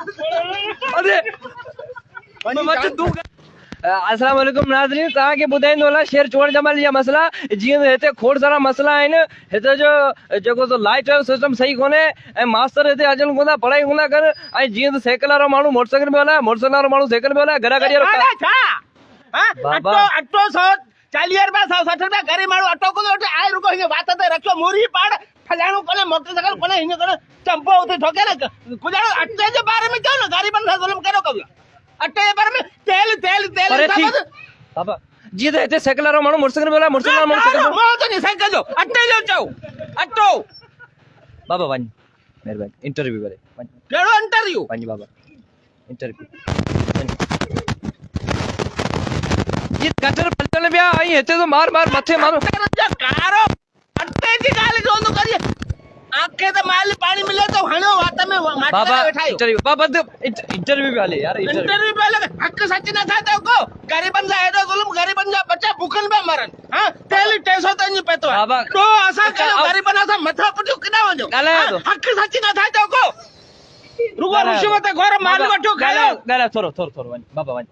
अरे अस्सलाम वालेकुम नाज़रीन, तव्हां खे ॿुधाईंदो हलां शेर चोर जमाल जा मसला। जीअं त हिते खोड़ सारा मसला आहिनि। हिते जो जेको लाइट जो सिस्टम सही कोन्हे ऐं मास्तर हिते अचनि कोन था, पढ़ाई कोन था कनि। ऐं जीअं त साइकिल वारो माण्हू मोटरसाइकिल में हलाए, मोटरसाइकिल वारो माण्हू साइकिल में हलाए, घरा गाॾी वारो अटो 140 रुपया 160 रुपया गरीब माण्हू अटो को आए रुको हिन बात ते रखो मुरी पाड़ फलाणो कोने मोटरसाइकिल कोने हिन कोने चंपो उते ठोके ना कुछ अटे जे बारे में चओ ना गरीबन सां ज़ुल्म करो कबला अटे जे बारे में तेल बाबा जीअं त हिते साइकिल वारो माण्हू मोटरसाइकिल में हलाए, मोटरसाइकिल वारो माण्हू साइकिल जो अटे जो चओ अटो बाबा वञ महिरबानी इंटरव्यू करे वञ। केड़ो इंटरव्यू वञ बाबा इंटरव्यू ये गटर पलटल में आई हिते तो मार मार मथे मारो कारो अटे जी गाल जो तो करिए आंखे ते माल पानी मिले तो हणो वात में माटी बाबा बैठायो इंटरव्यू बाबा इंटरव्यू भी वाले यार इंटरव्यू पहले हक सच ना था तो को गरीबन जा एडो जुल्म गरीबन जा बच्चा भूखन में मरन हां तेल 200 तन पेतो बाबा तो असा कयो गरीबन असा मथा पुटो किना वजो हक सच ना था तो को रुगो रुशिवत घोर माल वठो खायो गाला थोरो वञ बाबा वञ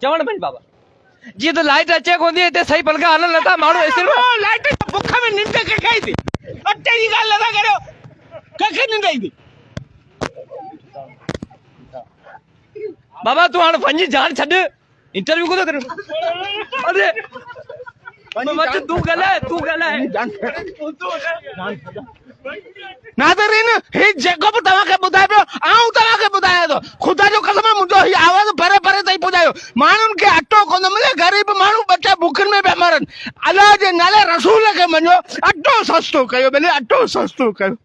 चवण वञ बाबा जी तो लाइट अचे कोनी हिते सही पलका हलन नथा माण्हू एसिन लाइट भूख में निंड के खाई थी अटे जी गाल लगा करो कखे निंड आई थी बाबा तू हाणे वञ जान छॾ इंटरव्यू को तो कर अरे तू ॻाल्हाए नाज़रीन हे जेको बि तव्हांखे ॿुधाए पियो आऊं तव्हांखे ॿुधायां थो ख़ुदा जो कसम मुंहिंजो ही आवाज़ परे परे ताईं पुॼायो माण्हुनि खे अटो कोन मिले गरीब माण्हू बचा भुखनि में पिया मरनि अलाह जे नाले रसूल खे मञो अटो सस्तो कयो भले अटो सस्तो कयो।